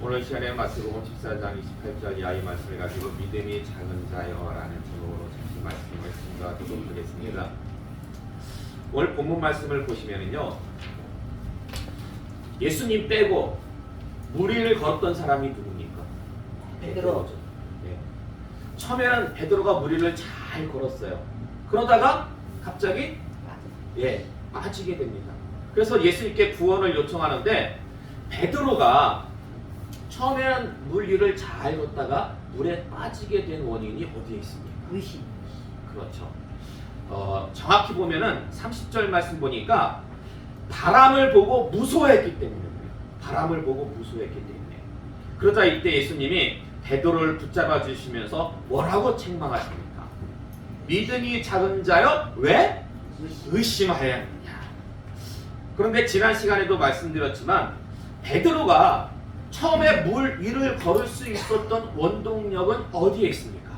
오늘 시간에 마태복음 14장 28절 이하의 말씀을 가지고 믿음이 작은 자여라는 제목으로 잠시 말씀을 증거하도록 하겠습니다. 오늘 본문 말씀을 보시면은요, 예수님 빼고 무리를 걸었던 사람이 누굽니까? 베드로죠. 예. 처음에는 베드로가 무리를 잘 걸었어요. 그러다가 갑자기 빠지게 됩니다. 그래서 예수님께 구원을 요청하는데 베드로가 처음에는 물 위를 잘 걷다가 물에 빠지게 된 원인이 어디에 있습니까? 의심. 그렇죠. 정확히 보면은 30절 말씀 보니까 바람을 보고 무서워했기 때문에 그래요. 바람을 보고 무서워했기 때문에. 그러자 이때 예수님이 베드로를 붙잡아 주시면서 뭐라고 책망하십니까? 믿음이 작은 자여 왜 의심하였느냐. 그런데 지난 시간에도 말씀드렸지만 베드로가 처음에 물 위를 걸을 수 있었던 원동력은 어디에 있습니까?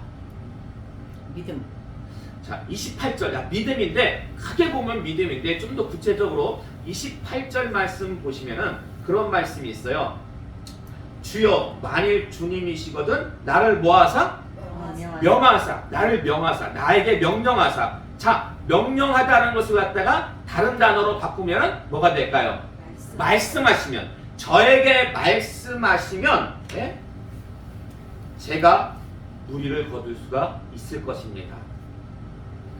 믿음. 자, 28절, 믿음인데 크게 보면 믿음인데 좀 더 구체적으로 28절 말씀 보시면은 그런 말씀이 있어요. 주여 만일 주님이시거든 나를 뭐하사? 명하사. 나를 명하사. 나에게 명령하사. 자, 명령하다는 것을 갖다가 다른 단어로 바꾸면은 뭐가 될까요? 말씀하시면. 저에게 말씀하시면 제가 무리를 거둘 수가 있을 것입니다.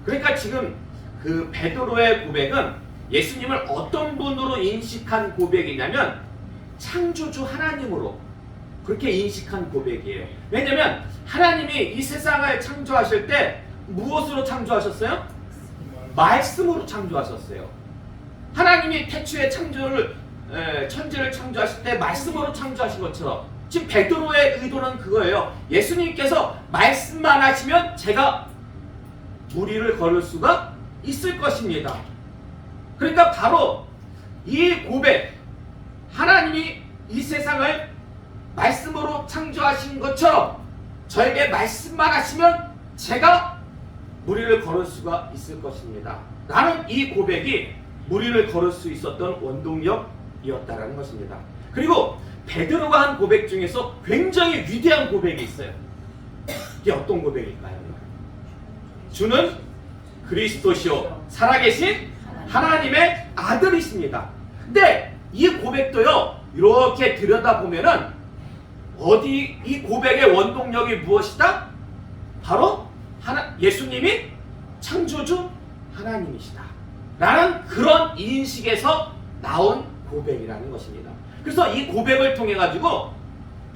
그러니까 지금 그 베드로의 고백은 예수님을 어떤 분으로 인식한 고백이냐면 창조주 하나님으로 그렇게 인식한 고백이에요. 왜냐하면 하나님이 이 세상을 창조하실 때 무엇으로 창조하셨어요? 말씀으로 창조하셨어요. 하나님이 태초에 천지를 창조하실 때 말씀으로 창조하신 것처럼 지금 베드로의 의도는 그거예요. 예수님께서 말씀만 하시면 제가 무리를 걸을 수가 있을 것입니다. 그러니까 바로 이 고백, 하나님이 이 세상을 말씀으로 창조하신 것처럼 저에게 말씀만 하시면 제가 무리를 걸을 수가 있을 것입니다. 라는 이 고백이 무리를 걸을 수 있었던 원동력이었다라는 것입니다. 그리고 베드로가 한 고백 중에서 굉장히 위대한 고백이 있어요. 이게 어떤 고백일까요? 주는 그리스도시요 살아계신 하나님의 아들이십니다. 근데 이 고백도요 이렇게 들여다보면은 어디 이 고백의 원동력이 무엇이다? 바로 예수님이 창조주 하나님이시다 라는 그런 인식에서 나온 고백이라는 것입니다. 그래서 이 고백을 통해 가지고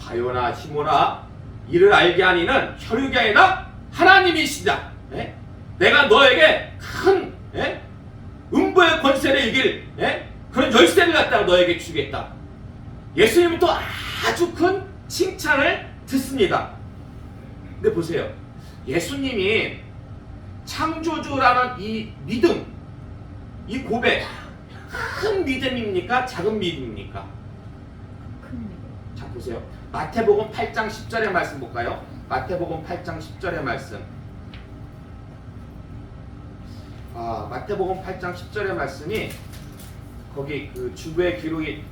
바요나 시모나 이를 알게 하니는 혈육이 아니라 하나님이시다. 내가 너에게 큰 음부의 권세를 이길 그런 열쇠를 갖다가 너에게 주겠다. 예수님은 또 아주 큰 칭찬을 듣습니다. 근데 보세요. 예수님이 창조주라는 이 믿음, 이 고백, 큰 믿음입니까? 작은 믿음입니까? 큰 믿음. 자, 보세요. 마태복음 8장 10절의 말씀 볼까요? 마태복음 8장 10절의 말씀. 마태복음 8장 10절의 말씀이 거기 그 주부의 기록이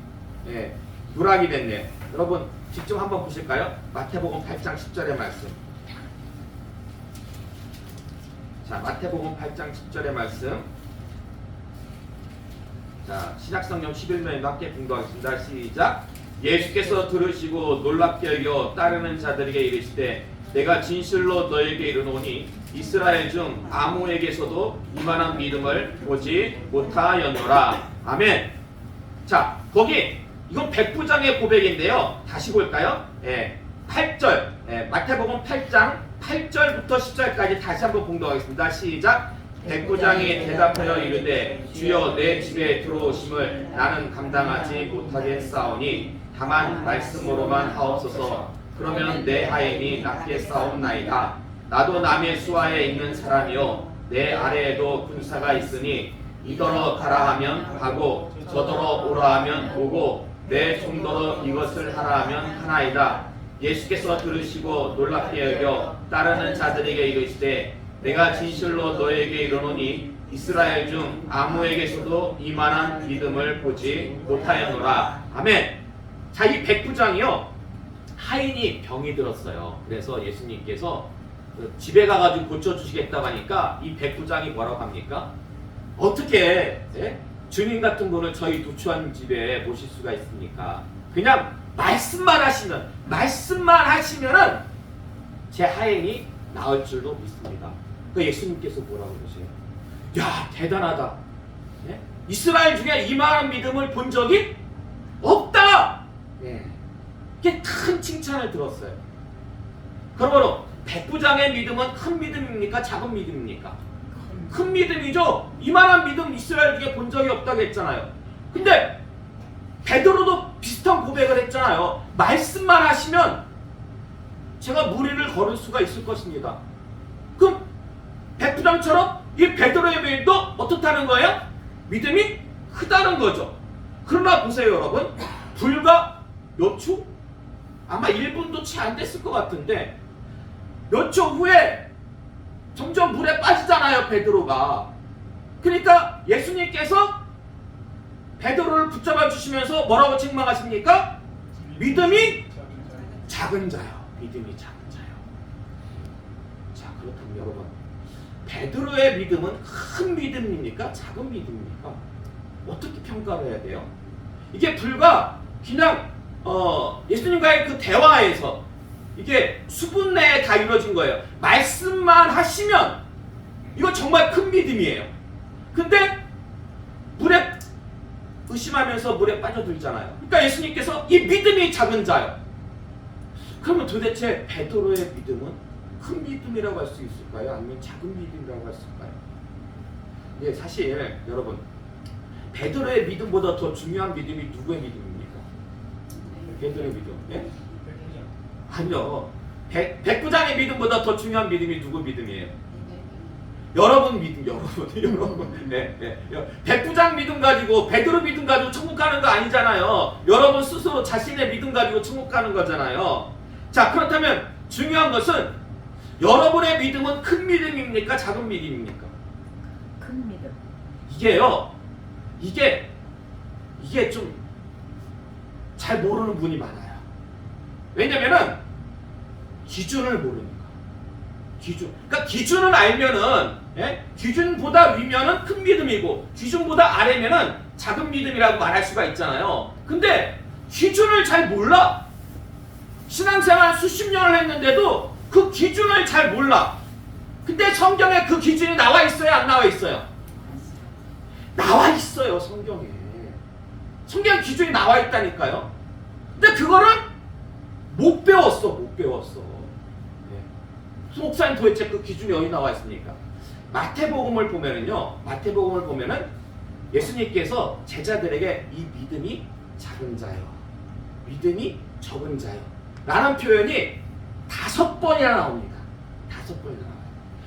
누락이 됐네요. 여러분 직접 한번 보실까요? 마태복음 8장 10절의 말씀. 자, 마태복음 8장 10절의 말씀. 자, 신약성경 11면에도 함께 공부하겠습니다. 시작. 예수께서 들으시고 놀랍게 여겨 따르는 자들에게 이르시되 내가 진실로 너에게 이르노니 이스라엘 중 아무에게서도 이만한 믿음을 보지 못하였노라. 아멘. 자, 거기 이건 백부장의 고백인데요. 다시 볼까요? 8절 마태복음 8장 8절부터 10절까지 다시 한번 공독하겠습니다. 시작. 백부장이 대답하여 이르되 주여 내 집에 들어오심을 나는 감당하지 못하겠사오니 다만 말씀으로만 하옵소서. 그러면 내 하인이 낫게 싸움나이다. 나도 남의 수하에 있는 사람이요 내 아래에도 군사가 있으니 이더러 가라 하면 가고 저더러 오라 하면 오고 내 종더러 이것을 하라 하면 하나이다. 예수께서 들으시고 놀랍게 여겨 따르는 자들에게 이르시되 내가 진실로 너에게 이르노니 이스라엘 중 아무에게서도 이만한 믿음을 보지 못하였노라. 아멘. 자, 이 백부장이요 하인이 병이 들었어요. 그래서 예수님께서 집에 가가지고 고쳐주시겠다고 하니까 이 백부장이 뭐라고 합니까? 어떻게 주님 같은 분을 저희 누추한 집에 모실 수가 있습니까? 그냥 말씀만 하시면은 제 하인이 나을 줄로 믿습니다. 그 예수님께서 뭐라고 그러세요? 야, 대단하다. 네? 이스라엘 중에 이만한 믿음을 본 적이 없다. 네. 이게 큰 칭찬을 들었어요. 그러므로 백부장의 믿음은 큰 믿음입니까? 작은 믿음입니까? 큰 믿음이죠. 이만한 믿음 이스라엘 중에 본 적이 없다고 했잖아요. 근데 베드로도 비슷한 고백을 했잖아요. 말씀만 하시면 제가 무리를 걸을 수가 있을 것입니다. 그럼 백부장처럼 이 베드로의 믿음도 어떻다는 거예요? 믿음이 크다는 거죠. 그러나 보세요 여러분, 불과 몇 초? 아마 1분도 채 안 됐을 것 같은데 몇 초 후에 점점 물에 빠지잖아요, 베드로가. 그러니까 예수님께서 베드로를 붙잡아 주시면서 뭐라고 책망하십니까? 믿음이 작은 자요. 믿음이 작은 자요. 자, 그렇다면 여러분, 베드로의 믿음은 큰 믿음입니까? 작은 믿음입니까? 어떻게 평가를 해야 돼요? 이게 불과 그냥 예수님과의 그 대화에서 이게 수분 내에 다 이루어진 거예요. 말씀만 하시면 이거 정말 큰 믿음이에요. 근데 물에 의심하면서 물에 빠져들잖아요. 그러니까 예수님께서 이 믿음이 작은 자요. 그러면 도대체 베드로의 믿음은 큰 믿음이라고 할 수 있을까요? 아니면 작은 믿음이라고 할 수 있을까요? 예, 사실 여러분, 베드로의 믿음보다 더 중요한 믿음이 누구의 믿음입니까? 베드로의 믿음. 예? 아니요. 백부장의 믿음보다 더 중요한 믿음이 누구 믿음이에요? 여러분 믿음, 여러분. 네. 백부장 믿음 가지고, 베드로 믿음 가지고 천국 가는 거 아니잖아요. 여러분 스스로 자신의 믿음 가지고 천국 가는 거잖아요. 자, 그렇다면 중요한 것은 여러분의 믿음은 큰 믿음입니까? 작은 믿음입니까? 큰 믿음. 이게 좀 잘 모르는 분이 많아요. 왜냐면은 기준을 모르니까. 그러니까 기준을 알면은, 기준보다 위면은 큰 믿음이고 기준보다 아래면은 작은 믿음이라고 말할 수가 있잖아요. 근데 기준을 잘 몰라. 신앙생활 수십 년을 했는데도 그 기준을 잘 몰라. 근데 성경에 그 기준이 나와 있어요, 안 나와 있어요? 나와 있어요, 성경에. 성경 기준이 나와 있다니까요. 근데 그거를 못 배웠어. 목사님 도대체 그 기준이 어디 나와 있습니까? 마태복음을 보면은 예수님께서 제자들에게 이 믿음이 작은 자요, 믿음이 적은 자요 라는 표현이 5번이나 나옵니다. 5번이나 나와요.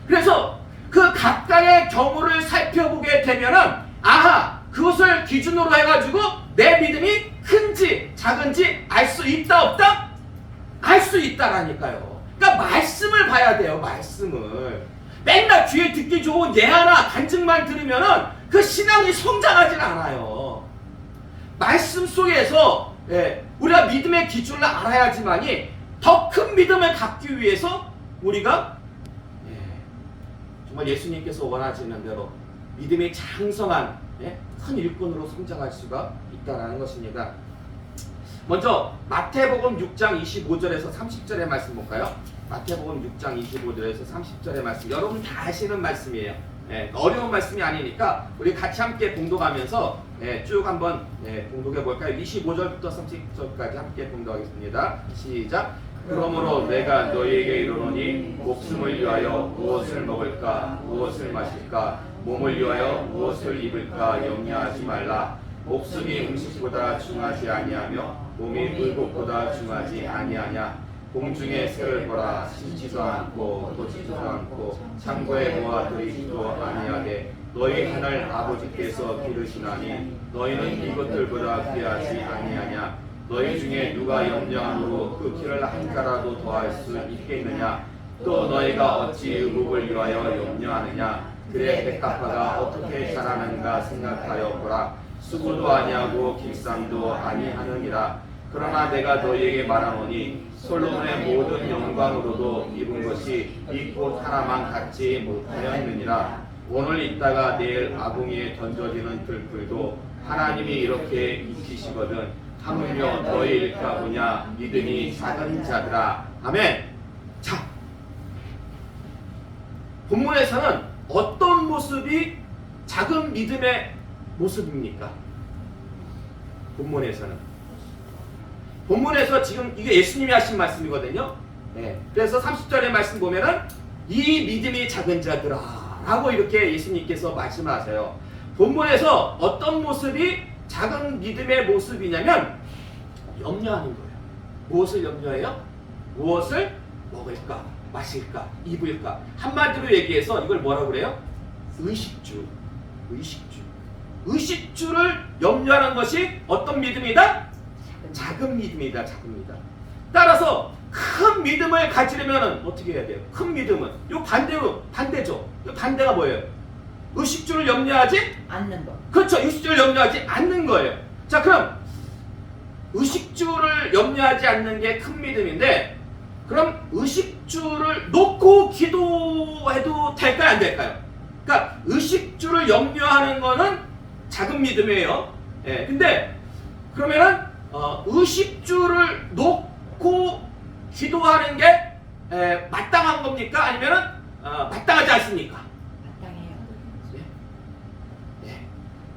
그래서 그 각각의 경우를 살펴보게 되면은, 아하, 그것을 기준으로 해가지고 내 믿음이 큰지 작은지 알 수 있다 없다? 알 수 있다라니까요. 그러니까 말씀을 봐야 돼요. 말씀을 맨날 귀에 듣기 좋은 예하나 간증만 들으면은 그 신앙이 성장하진 않아요. 말씀 속에서 우리가 믿음의 기준을 알아야지만이 더 큰 믿음을 갖기 위해서 우리가 정말 예수님께서 원하시는 대로 믿음이 장성한 큰 일꾼으로 성장할 수가 있다는 것입니다. 먼저 마태복음 6장 25절에서 30절의 말씀 볼까요? 마태복음 6장 25절에서 30절의 말씀, 여러분 다 아시는 말씀이에요. 어려운 말씀이 아니니까 우리 같이 함께 봉독하면서 쭉 한번 봉독해 볼까요? 25절부터 30절까지 함께 봉독하겠습니다. 시작. 그러므로 내가 너희에게 이르노니 목숨을 위하여 무엇을 먹을까, 무엇을 마실까, 몸을 위하여 무엇을 입을까 염려하지 말라. 목숨이 음식보다 중하지 아니하며 몸이 물복보다 중하지 아니하냐. 공중의 새를 보라. 심지도 않고 돋지도 않고 창고에 모아 들이지도 아니하되 너희 하늘 아버지께서 기르시나니 너희는 이것들보다 귀하지 아니하냐. 너희 중에 누가 염려함으로 그 키를 한 가라도 더할 수 있겠느냐. 또 너희가 어찌 의복을 위하여 염려하느냐. 그의 백합화가 어떻게 자라는가 생각하여 보라. 수고도 아니하고 길쌈도 아니하느니라. 그러나 내가 너희에게 말하노니 솔로몬의 모든 영광으로도 입은 것이 이 꽃 하나만 갖지 못하였느니라. 오늘 있다가 내일 아궁이에 던져지는 들풀도 하나님이 이렇게 입히시거든 하물며 너희일까 보냐 믿음이 작은 자들아. 아멘. 자, 본문에서는 어떤 모습이 작은 믿음의 모습입니까? 본문에서 지금 이게 예수님이 하신 말씀이거든요. 네. 그래서 30절의 말씀 보면은 이 믿음이 작은 자들아 라고 이렇게 예수님께서 말씀하세요. 본문에서 어떤 모습이 작은 믿음의 모습이냐면 염려하는 거예요. 무엇을 염려해요? 무엇을 먹을까, 마실까, 입을까. 한마디로 얘기해서 이걸 뭐라고 그래요? 의식주를 염려하는 것이 어떤 믿음이다? 작은 믿음이다. 따라서 큰 믿음을 가지려면 어떻게 해야 돼요? 큰 믿음은 요 반대죠. 요 반대가 뭐예요? 의식주를 염려하지 않는 거. 그렇죠. 의식주를 염려하지 않는 거예요. 자, 그럼 의식주를 염려하지 않는 게 큰 믿음인데, 그럼 의식주를 놓고 기도해도 될까요, 안 될까요? 그러니까 의식주를 염려하는 거는 작은 믿음이에요. 예. 근데 그러면은 의식주를 놓고 기도하는 게 마땅한 겁니까? 아니면은 마땅하지 않습니까? 마땅해요. 네.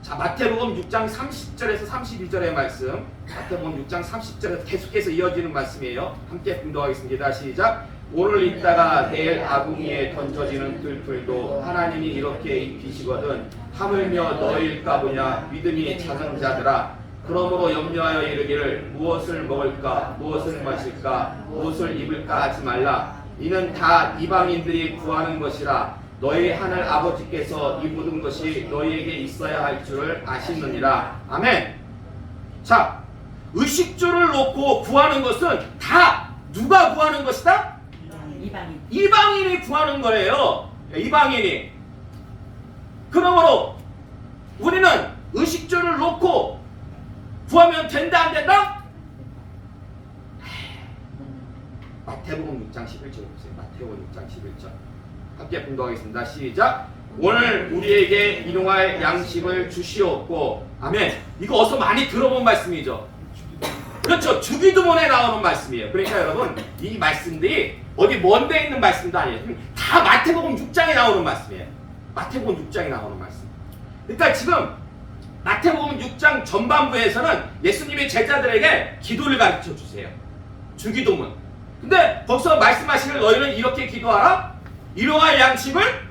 자, 마태복음 6장 30절에서 32절의 말씀. 마태복음 6장 30절에서 계속해서 이어지는 말씀이에요. 함께 공독하겠습니다. 시작. 오늘 있다가 내일 아궁이에 던져지는 들풀도 하나님이 이렇게 입히시거든 하물며 너희일까 보냐 믿음이 작은 자들아. 그러므로 염려하여 이르기를 무엇을 먹을까 무엇을 마실까 무엇을 입을까 하지 말라. 이는 다 이방인들이 구하는 것이라. 너희 하늘 아버지께서 이 모든 것이 너희에게 있어야 할 줄을 아시느니라. 아멘. 자, 의식주를 놓고 구하는 것은 다 누가 구하는 것이다? 이방인이 구하는 거예요. 이방인이. 그러므로 우리는 의식주를 놓고 구하면 된다 안 된다? 마태복음 6장 11절 보세요. 마태복음 6장 11절. 함께 공독하겠습니다. 시작. 오늘 우리에게 일용할 양식을 주시옵고. 아멘. 이거 어서 많이 들어본 말씀이죠. 그렇죠. 주기도문에 나오는 말씀이에요. 그러니까 여러분 이 말씀들이 어디 먼 데 있는 말씀도 아니에요. 다 마태복음 6장에 나오는 말씀이에요. 마태복음 6장에 나오는 말씀. 그러니까 지금 마태복음 6장 전반부에서는 예수님이 제자들에게 기도를 가르쳐 주세요. 주기도문. 근데 거기서 말씀하시길 너희는 이렇게 기도하라. 일용할 양식을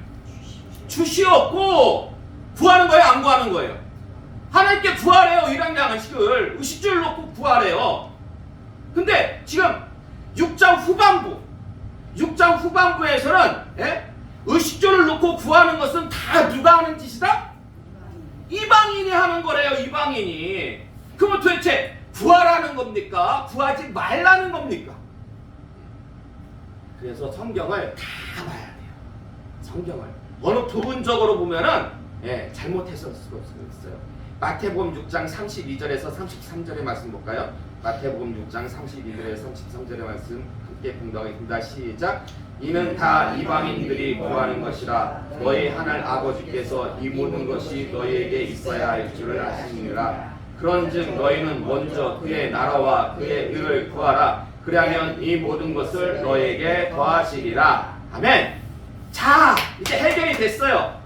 주시옵고. 구하는 거예요, 안 구하는 거예요? 하나님께 구하래요. 일용할 양식을 의식주를 놓고 구하래요. 근데 지금 6장 후반부에서는 의식주를 놓고 구하는 것은 다 누가 하는 짓이다? 이방인이 하는 거래요. 이방인이. 그럼 도대체 구하라는 겁니까? 구하지 말라는 겁니까? 그래서 성경을 다 봐야 돼요. 성경을 어느 부분적으로 보면은 잘못해서 수가 없어요. 마태복음 6장 32절에서 33절의 말씀 볼까요? 마태복음 6장 32절에서 33절의 말씀 함께 공독하겠습니다. 시작. 이는 다 이방인들이 구하는 것이라. 너희 하늘 아버지께서 이 모든 것이 너희에게 있어야 할 줄을 아시느니라. 그런즉 너희는 먼저 그의 나라와 그의 의를 구하라. 그리하면 이 모든 것을 너희에게 더하시리라. 아멘. 자, 이제 해결이 됐어요.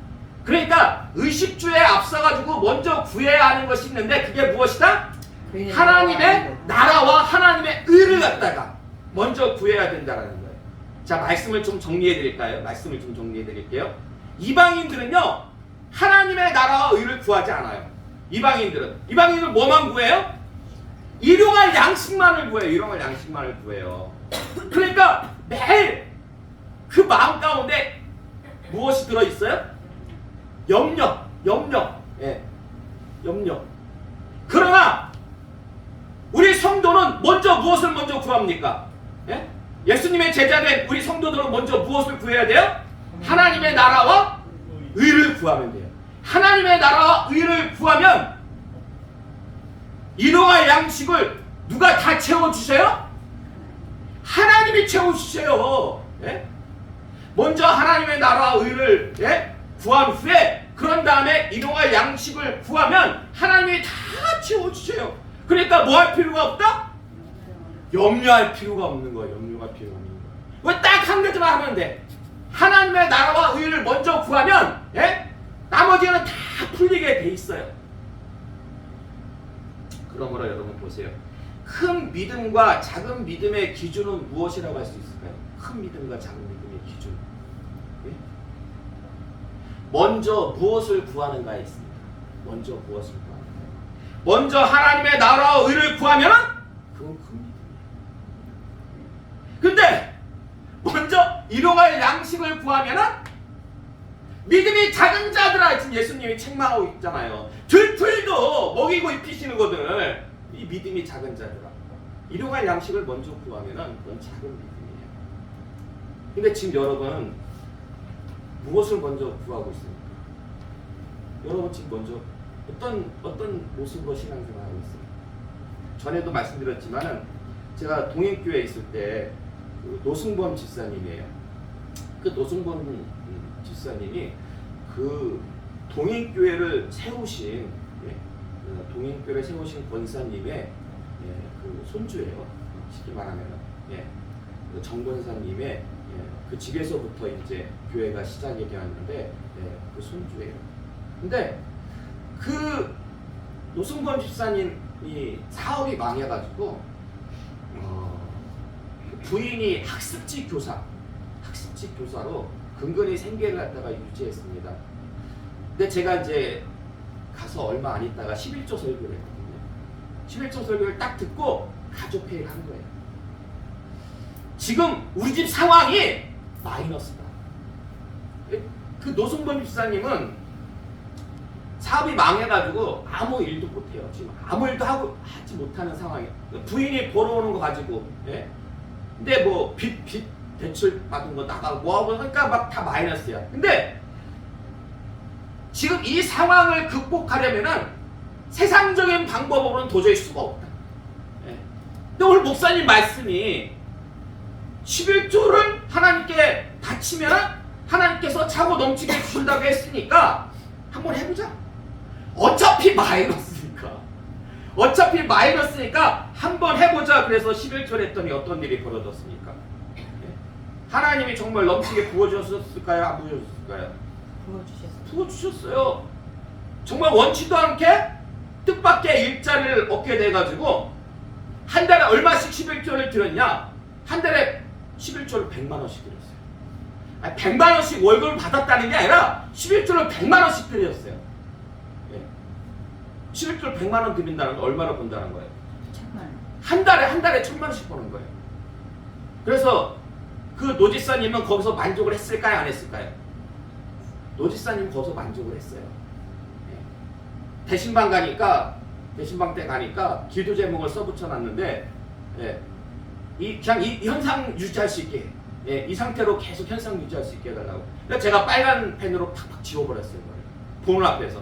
그러니까 의식주에 앞서가지고 먼저 구해야 하는 것이 있는데 그게 무엇이다? 하나님의 나라와 하나님의 의를 갖다가 먼저 구해야 된다는 거예요. 자, 말씀을 좀 정리해 드릴까요? 드릴게요. 이방인들은요 하나님의 나라와 의를 구하지 않아요. 이방인들은 뭐만 구해요? 일용할 양식만을 구해요. 그러니까 매일 그 마음 가운데 무엇이 들어있어요? 염려. 그러나 우리 성도는 먼저 무엇을 먼저 구합니까? 예수님의 제자된 우리 성도들은 먼저 무엇을 구해야 돼요? 하나님의 나라와 의를 구하면 돼요. 하나님의 나라와 의를 구하면 일용할 양식을 누가 다 채워주세요? 하나님이 채워주세요. 예? 먼저 하나님의 나라와 의를 구한 후에 그런 다음에 일용할 양식을 구하면 하나님이 다 채워주세요. 그러니까 뭐 할 필요가 없다? 염려할 필요가 없는 거예요. 염려할 필요가 없는 거예요. 왜 딱 한 가지만 하면 돼? 하나님의 나라와 의를 먼저 구하면 나머지는 다 풀리게 돼 있어요. 그러므로 여러분 보세요. 큰 믿음과 작은 믿음의 기준은 무엇이라고 할 수 있을까요? 큰 믿음과 작은 믿음의 기준. 예? 먼저 무엇을 구하는가에 있습니다. 먼저 무엇을 구하는가요? 먼저 하나님의 나라와 의를 구하면은 그건 큰 믿음이에요. 근데 먼저 일용할 양식을 구하면은 믿음이 작은 자들아, 지금 예수님이 책망하고 있잖아요. 들풀도 먹이고 입히시는 것들, 이 믿음이 작은 자들아. 일용할 양식을 먼저 구하면은 그건 작은 믿음이에요. 근데 지금 여러분 무엇을 먼저 구하고 있습니까? 여러분 지금 먼저 어떤 모습으로 신앙생활하고 있습니까? 전에도 말씀드렸지만은 제가 동행교회에 있을 때 그 노승범 집사님이에요. 그 노승범 집사님이 그 동행교회를 세우신 동행교회를 세우신 권사님의 그 손주예요. 쉽게 말하면 그 정 권사님의 그 집에서부터 이제 교회가 시작이 되었는데 그 손주예요. 근데 그 노승범 집사님이 사업이 망해가지고 부인이 학습지 교사로 근근히 생계를 갖다가 유지했습니다. 근데 제가 이제 가서 얼마 안 있다가 11조 설교를 했거든요. 11조 설교를 딱 듣고 가족회의를 한 거예요. 지금 우리 집 상황이 마이너스다. 그 노승범 집사님은 사업이 망해가지고 아무 일도 못해요. 지금 아무 일도 하지 못하는 상황이에요. 부인이 벌어오는 거 가지고 근데 뭐 빚 대출 받은 거 나가고 뭐하고 하니까 막 다 마이너스야. 근데 지금 이 상황을 극복하려면은 세상적인 방법으로는 도저히 수가 없다. 근데 오늘 목사님 말씀이 11조를 하나님께 바치면 하나님께서 차고 넘치게 주신다고 했으니까 한번 해보자. 어차피 마이너스니까 한번 해보자. 그래서 11조를 했더니 어떤 일이 벌어졌습니까? 하나님이 정말 넘치게 부어주셨을까요? 안 부어주셨을까요? 부어주셨어요. 정말 원치도 않게 뜻밖의 일자리를 얻게 돼가지고 한 달에 얼마씩 11조를 드렸냐? 한 달에 11조를 100만 원씩 드렸어요. 아니, 100만 원씩 월급을 받았다는 게 아니라 11조를 100만 원씩 드렸어요. 11조를 100만 원 드린다는 건 얼마나 번다는 거예요? 한 달에 1,000만 원씩 버는 거예요. 그래서 그 노지사님은 거기서 만족을 했을까요? 안 했을까요? 노지사님 거기서 만족을 했어요. 대신방 때 가니까 기도 제목을 써붙여놨는데 그냥 이 현상 유지할 수 있게 이 상태로 계속 현상 유지할 수 있게 해달라고. 그래서 제가 빨간 펜으로 팍팍 지워버렸어요. 본을 앞에서.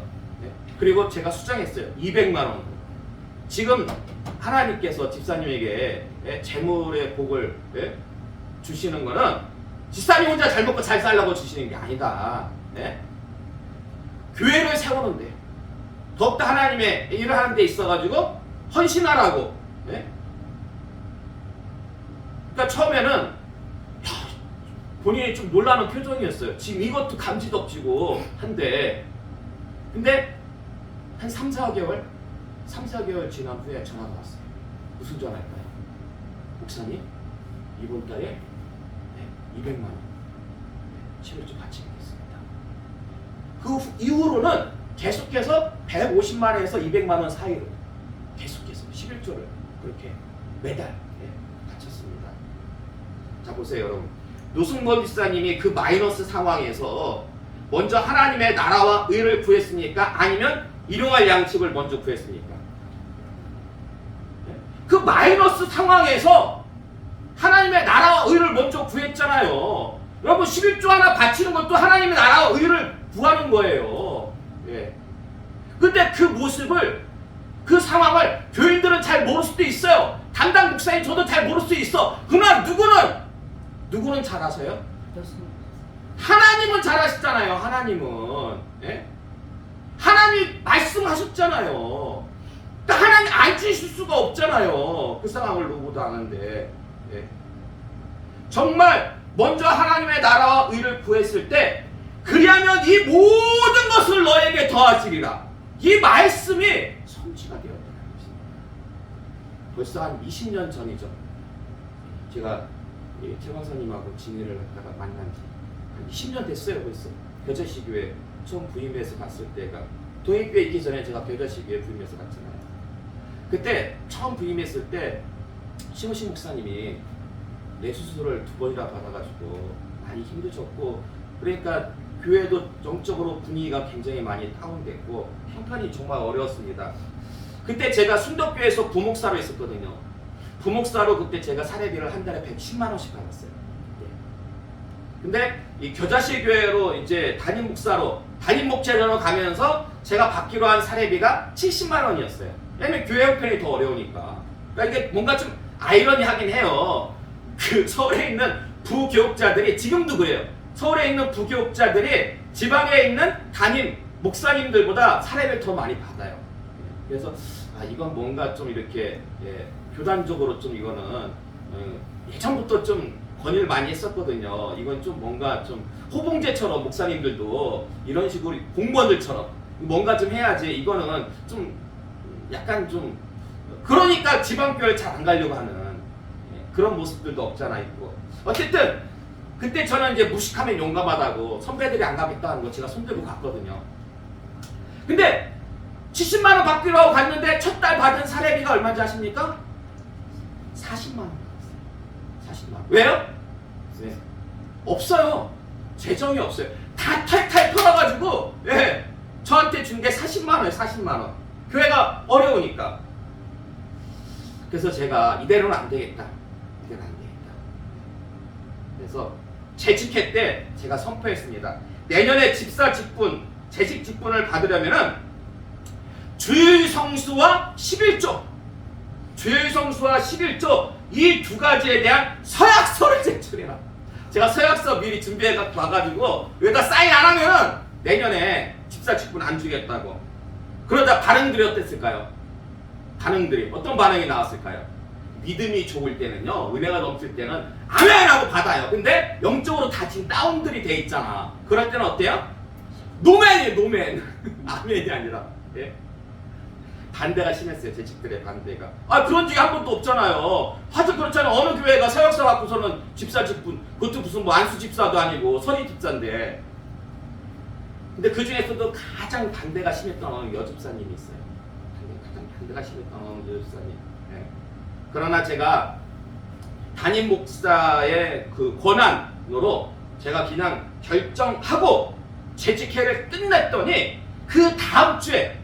그리고 제가 수정했어요. 200만 원. 지금 하나님께서 집사님에게 재물의 복을 주시는 거는 집사님 혼자 잘 먹고 잘 살라고 주시는 게 아니다. 교회를 세우는데 더욱더 하나님의 일을 하는 데 있어가지고 헌신하라고. 그러니까 처음에는 본인이 좀 놀라는 표정이었어요. 지금 이것도 감지덕지고 한데 근데 한 3, 4개월 지난 후에 전화가 왔어요. 무슨 전화일까요? 목사님 이번 달에 200만 원 11조 바치겠습니다. 그 이후로는 계속해서 150만 원에서 200만 원 사이로 계속해서 11조를 그렇게 매달 바쳤습니다. 자 보세요 여러분. 노승범 집사님이 그 마이너스 상황에서 먼저 하나님의 나라와 의를 구했습니까? 아니면 일용할 양식을 먼저 구했습니까? 그 마이너스 상황에서 하나님의 나라와 의를 먼저 구했잖아요. 여러분 11조 하나 바치는 것도 하나님의 나라와 의를 구하는 거예요. 근데 그 모습을 그 상황을 교인들은 잘 모를 수도 있어요. 담당 목사님 저도 잘 모를 수 있어. 그러나 누구는 잘 아세요? 교수님. 하나님은 잘 아시잖아요. 하나님은. 예? 하나님 말씀하셨잖아요. 그러니까 하나님 안 주실 수가 없잖아요. 그 상황을 누구도 아는데. 예? 정말 먼저 하나님의 나라와 의를 구했을 때 그리하면 이 모든 것을 너에게 더하시리라. 이 말씀이 성취가 되었다는 것입니다. 벌써 한 20년 전이죠. 제가 최 박사님하고 진의를 갖다가 만난 지 한 20년 됐어요. 벌써 겨자씨 교회 처음 부임해서 갔을 때가, 동행교회 있기 전에 제가 겨자씨 교회 부임해서 갔잖아요. 그때 처음 부임했을 때 심우식 목사님이 뇌수술을 2번이나 받아가지고 많이 힘드셨고, 그러니까 교회도 영적으로 분위기가 굉장히 많이 다운됐고 형편이 정말 어려웠습니다. 그때 제가 순덕교회에서 부목사로 있었거든요. 부목사로 그때 제가 사례비를 한 달에 110만 원씩 받았어요. 근데 이 겨자씨 교회로 이제 담임 목사로, 담임 목회자로 가면서 제가 받기로 한 사례비가 70만 원이었어요. 왜냐면 교회 형편이 더 어려우니까. 그러니까 이게 뭔가 좀 아이러니하긴 해요. 그 서울에 있는 부교육자들이, 지금도 그래요. 서울에 있는 부교육자들이 지방에 있는 담임 목사님들보다 사례비를 더 많이 받아요. 그래서 이건 뭔가 좀 이렇게 교단적으로 좀 이거는 예전부터 좀 건의를 많이 했었거든요. 이건 좀 뭔가 좀 호봉제처럼 목사님들도 이런 식으로 공무원들처럼 뭔가 좀 해야지, 이거는 좀 약간 좀 그러니까 지방교회를 잘 안 가려고 하는 그런 모습들도 없잖아 있고. 어쨌든 그때 저는 이제 무식하면 용감하다고 선배들이 안 가겠다는 거 제가 손들고 갔거든요. 근데 70만 원 받기로 하고 갔는데 첫 달 받은 사례비가 얼마인지 아십니까? 40만 원 받았어요. 40만 원. 왜요? 네. 없어요. 재정이 없어요. 다 탈탈 털어가지고 저한테 준 게 40만 원이에요. 40만 원. 교회가 어려우니까. 그래서 제가 이대로는 안 되겠다. 이대로는 안 되겠다. 그래서 재직회 때 제가 선포했습니다. 내년에 집사 직분, 재직 직분을 받으려면은 주일 성수와 11조, 주일 성수와 11조 이 두 가지에 대한 서약서를 제출해라. 제가 서약서 미리 준비해 갖고 와가지고 여기다 사인 안 하면은 내년에 집사 직분 안 주겠다고. 그러다 반응들이 어땠을까요? 반응들이 어떤 반응이 나왔을까요? 믿음이 좋을 때는요, 은혜가 넘칠 때는 아멘하고 받아요. 근데 영적으로 다 지금 다운들이 돼 있잖아. 그럴 때는 어때요? 노맨이에요, 노맨. 아멘이 아니라. 예? 반대가 심했어요. 제 집들의 반대가. 그런 적이 한 번도 없잖아요. 하여튼 그렇잖아요. 어느 교회가 서역서 갖고서는 집사 직분, 그것도 무슨 뭐 안수 집사도 아니고 선임 집사인데. 근데 그 중에서도 가장 반대가 심했던 어느 여집사님이 있어요. 가장 반대가 심했던 어느 여집사님. 네. 그러나 제가 담임 목사의 그 권한으로 제가 그냥 결정하고 재직회를 끝냈더니 그 다음 주에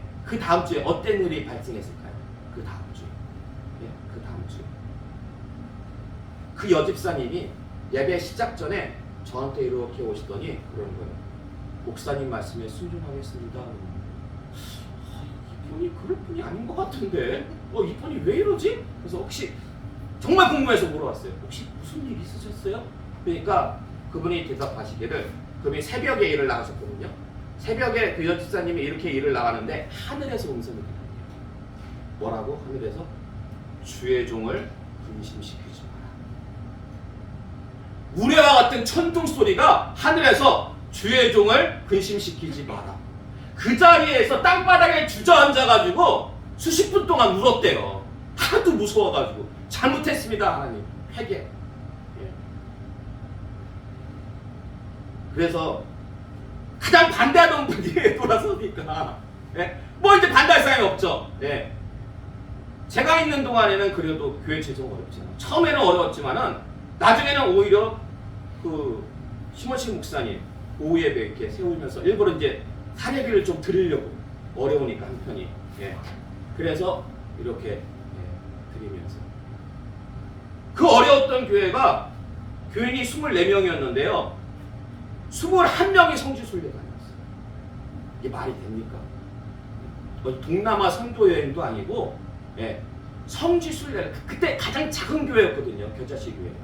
어떤 일이 발생했을까요? 그 다음 주에. 예, 그 다음 주에. 그 여집사님이 예배 시작 전에 저한테 이렇게 오시더니 그러는 거예요. 목사님 말씀에 순종하겠습니다. 이분이 그럴 분이 아닌 것 같은데 이분이 왜 이러지? 그래서 혹시 정말 궁금해서 물어봤어요. 혹시 무슨 일 있으셨어요? 그러니까 그분이 대답하시기를, 그분이 새벽에 일을 나가셨거든요. 새벽에 그 여집사님이 이렇게 일을 나가는데 하늘에서 음성이 들려요. 뭐라고? 하늘에서 주의 종을 근심시키지 마라. 우레와 같은 천둥 소리가 하늘에서 주의 종을 근심시키지 마라. 그 자리에서 땅바닥에 주저앉아가지고 수십 분 동안 울었대요. 하도 무서워가지고. 잘못했습니다 하나님. 회개. 예. 그래서 가장 반대하던 분이 돌아서니까 뭐 이제 반대할 사람이 없죠. 제가 있는 동안에는 그래도 교회 재정 어렵잖아요. 처음에는 어려웠지만은 나중에는 오히려 그 심원식 목사님 오후 예배 이렇게 세우면서 일부러 이제 사례비를 좀 드리려고, 어려우니까 한편이. 그래서 이렇게 드리면서 그 어려웠던 교회가 교인이 24명이었는데요. 21명이 성지순례 다녔어요. 이게 말이 됩니까? 동남아 선도 여행도 아니고 성지순례를 그때 가장 작은 교회였거든요. 겨자씨 교회가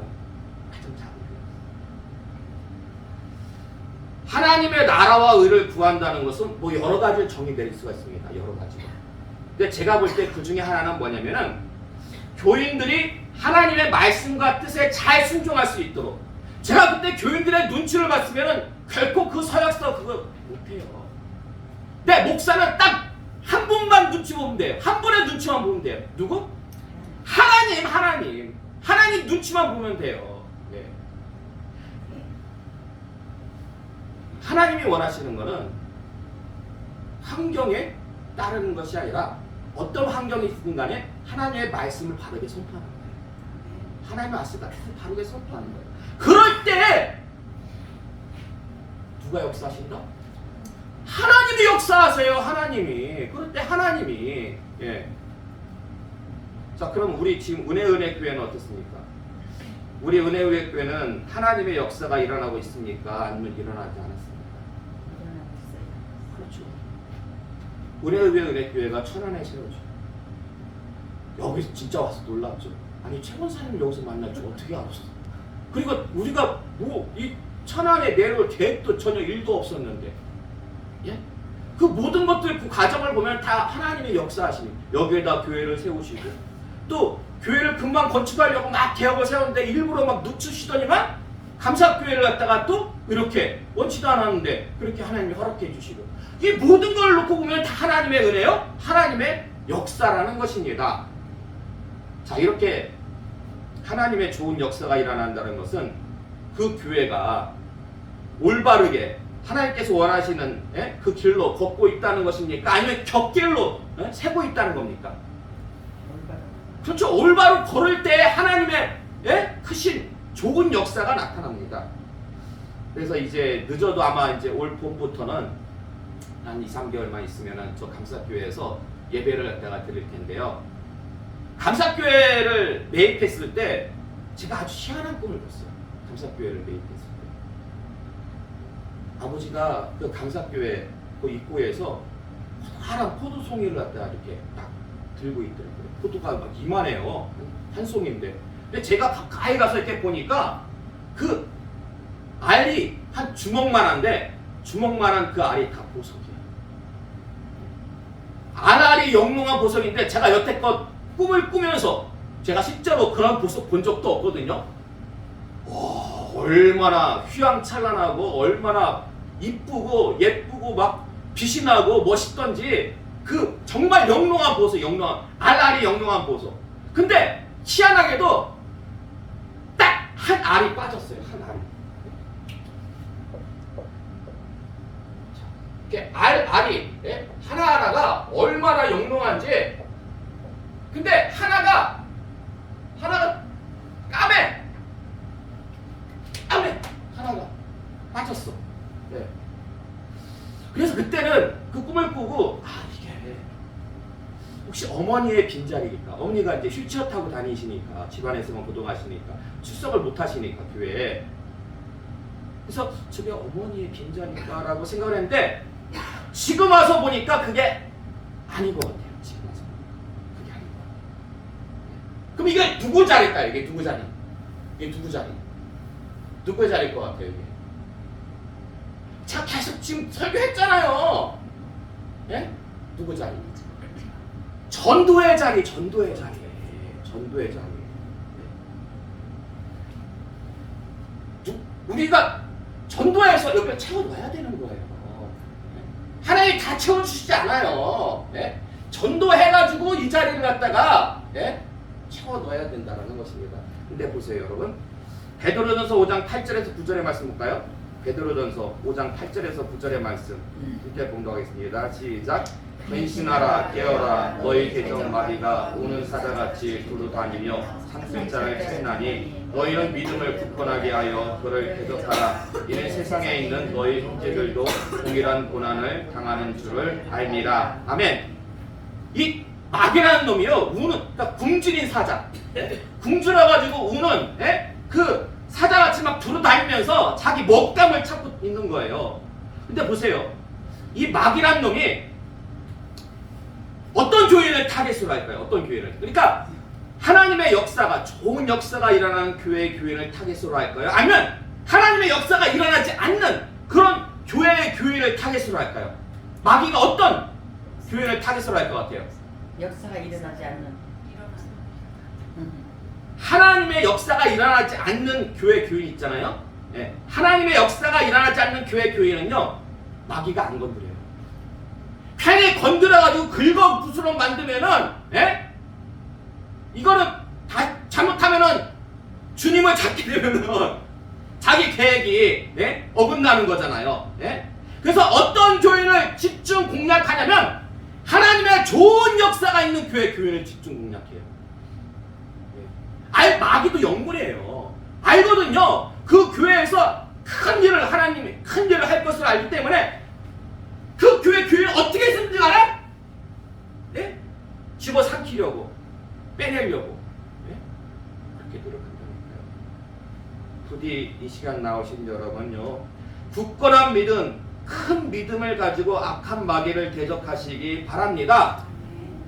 가장 작은 교회. 하나님의 나라와 의를 구한다는 것은 뭐 여러 가지 정의 내릴 수가 있습니다. 여러 가지가. 근데 제가 볼 때 그 중에 하나는 뭐냐면은 교인들이 하나님의 말씀과 뜻에 잘 순종할 수 있도록. 제가 그때 교인들의 눈치를 봤으면은 결코 그 서약서 그거 못해요. 근데 목사는 딱 한 분만 눈치 보면 돼요. 한 분의 눈치만 보면 돼요. 누구? 하나님 눈치만 보면 돼요. 네. 하나님이 원하시는 것은 환경에 따르는 것이 아니라 어떤 환경이 있든 간에 하나님의 말씀을 바르게 선포하는 거예요. 하나님의 말씀을 바르게 선포하는 거예요. 그럴 때 누가 역사하신다? 하나님이 역사하세요. 하나님이. 그럴 때 하나님이. 예. 자, 그럼 우리 지금 은혜 교회는 어떻습니까? 우리 은혜 교회는 하나님의 역사가 일어나고 있습니까? 아니면 일어나지 않았습니까? 그렇죠. 은혜 교회가 천안에 세워져. 여기서 진짜 와서 놀랍죠. 아니 최원사님 여기서 만났죠. 어떻게 알았어? 그리고 우리가 뭐 이 천안에 내려올 계획도 전혀 일도 없었는데, 예? 그 모든 것들 그 과정을 보면 다 하나님의 역사하시니 여기에다 교회를 세우시고 또 교회를 금방 건축하려고 막 계획을 세웠는데 일부러 막 늦추시더니만 감사교회를 갖다가 또 이렇게 원치도 않았는데 그렇게 하나님이 허락해 주시고 이 모든 걸 놓고 보면 다 하나님의 은혜요, 하나님의 역사라는 것입니다. 자, 이렇게 하나님의 좋은 역사가 일어난다는 것은 그 교회가 올바르게 하나님께서 원하시는 그 길로 걷고 있다는 것입니까? 아니면 격길로 세고 있다는 겁니까? 그렇죠. 올바로 걸을 때 하나님의 크신 좋은 역사가 나타납니다. 그래서 이제 늦어도 아마 이제 올 봄부터는 한 2, 3개월만 있으면은 저 감사교회에서 예배를 갖다가 드릴 텐데요. 감사교회를 매입했을 때 제가 아주 희한한 꿈을 꿨어요. 감사교회를 매입했을 때 아버지가 그 감사교회 그 입구에서 파란 포도송이를 갖다가 이렇게 딱 들고 있더라고요. 포도가 막 이만해요. 한 송인데. 근데 제가 가까이 가서 이렇게 보니까 그 알이 한 주먹만한데 주먹만한 그 알이 다 보석이에요. 알알이 영롱한 보석인데 제가 여태껏 꿈을 꾸면서 제가 실제로 그런 보석 본 적도 없거든요. 얼마나 휘황찬란하고 얼마나 이쁘고 예쁘고 막 빛이 나고 멋있던지 그 정말 영롱한 보석, 영롱한 알알이 영롱한 보석. 근데 희한하게도 딱 한 알이 빠졌어요. 한 알이. 이렇게 알이 하나하나가 얼마나 영롱한지. 근데 하나가 까매 하나가 빠졌어. 네. 그래서 그때는 그 꿈을 꾸고 이게 혹시 어머니의 빈자리일까? 어머니가 이제 휠체어 타고 다니시니까 집안에서만 고동하시니까 출석을 못 하시니까 교회에. 그래서 저게 어머니의 빈자리일까라고 생각을 했는데 지금 와서 보니까 그게 아닌 것 같아요. 지금 와서 그게 아닌 것 같아요. 그럼 이게 누구 자리일까요? 이게 누구 자리? 이게 누구 자리? 누구의 자리일 것 같아요, 이게? 제가 계속 지금 설교했잖아요. 예? 누구 자리? 전도의 자리, 전도의 자리. 전도의 자리. 우리가 전도해서 옆에 채워놔야 되는 거예요. 하나님이 다 채워주시지 않아요. 예? 전도해가지고 이 자리를 갖다가 채워넣어야 된다는 것입니다. 근데 보세요, 여러분. 베드로전서 5장 8절에서 9절의 말씀 볼까요? 베드로전서 5장 8절에서 9절의 말씀 이렇게 봉독하겠습니다. 시작. 근신하라 깨어라 너희 대적 마귀가 오는 사자같이 두루 다니며 상술자를 치나니 너희는 믿음을 굳건하게 하여 그를 대적하라. 이는 세상에 있는 너희 형제들도 동일한 고난을 당하는 줄을 알미라. 아멘. 이 마귀라는 놈이요, 우는, 그러니까 굶주린 사자, 굶주려가지고 우는 그 사자같이 막 두루다니면서 자기 먹담을 찾고 있는 거예요. 근데 보세요, 이 마귀란 놈이 어떤 교회를 타겟으로 할까요? 어떤 교회를? 그러니까 하나님의 역사가 좋은 역사가 일어나는 교회의 교인을 타겟으로 할까요? 아니면 하나님의 역사가 일어나지 않는 그런 교회의 교인을 타겟으로 할까요? 마귀가 어떤 교인을 타겟으로 할 것 같아요? 역사가 일어나지 않는. 하나님의 역사가 일어나지 않는 교회 교인 있잖아요. 예. 하나님의 역사가 일어나지 않는 교회 교인은요, 마귀가 안 건드려요. 괜히 건드려가지고 긁어 부스러 만들면은, 예? 이거는 다 잘못하면은 주님을 잡게 되면은 자기 계획이, 예? 어긋나는 거잖아요. 예? 그래서 어떤 교인을 집중 공략하냐면 하나님의 좋은 역사가 있는 교회 교인을 집중 공략해요. 마귀도 영물이에요. 알거든요. 그 교회에서 큰 일을 하나님이 큰 일을 할 것을 알기 때문에 그 교회 교인을 어떻게 했는지 알아? 예? 집어삼키려고 빼내려고, 예? 그렇게 노력한다니까요. 부디 이 시간 나오신 여러분요, 굳건한 믿음, 큰 믿음을 가지고 악한 마귀를 대적하시기 바랍니다.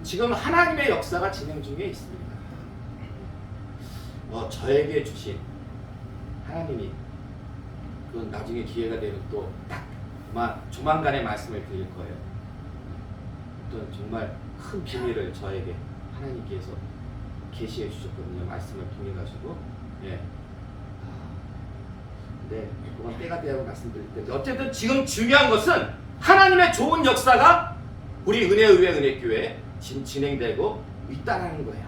지금 하나님의 역사가 진행 중에 있습니다. 저에게 주신 하나님이, 그건 나중에 기회가 되면 또 딱 조만간에 말씀을 드릴 거예요. 어떤 정말 큰 비밀을 저에게 하나님께서 계시해 주셨거든요. 말씀을 통해 가지고. 예. 네, 그건 때가 되라고 말씀드릴 텐데, 어쨌든 지금 중요한 것은 하나님의 좋은 역사가 우리 은혜의회 은혜교회에 진행되고 있다는 거예요.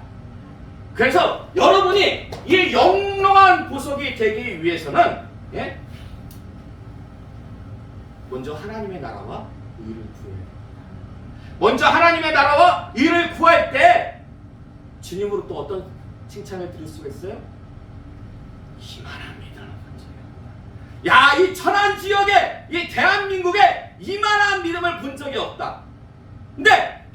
그래서 여러분이 이 영롱한 보석이 되기 위해서는, 예? 먼저 하나님의 나라와 의를 구해야 됩니다. 먼저 하나님의 나라와 의를 구할 때 주님으로 또 어떤 칭찬을 드릴 수가 있어요? 이만한 믿음을 본 적이 없다. 야, 이 천안 지역에, 이 대한민국에 이만한 믿음을 본 적이 없다. 근데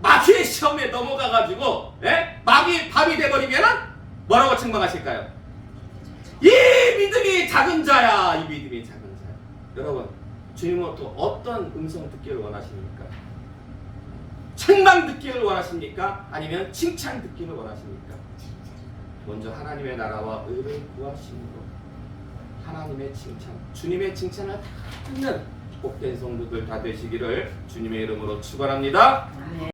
마귀의 시험에 넘어가가지고, 예? 마귀 밥이 돼버리면은 뭐라고 책망하실까요? 이 믿음이 작은 자야, 이 믿음이 작은 자야. 여러분, 주님으로부터 어떤 음성 듣기를 원하십니까? 책망 듣기를 원하십니까? 아니면 칭찬 듣기를 원하십니까? 먼저 하나님의 나라와 의를 구하심으로 하나님의 칭찬, 주님의 칭찬을 다 듣는 복된 성도들 다 되시기를 주님의 이름으로 축원합니다.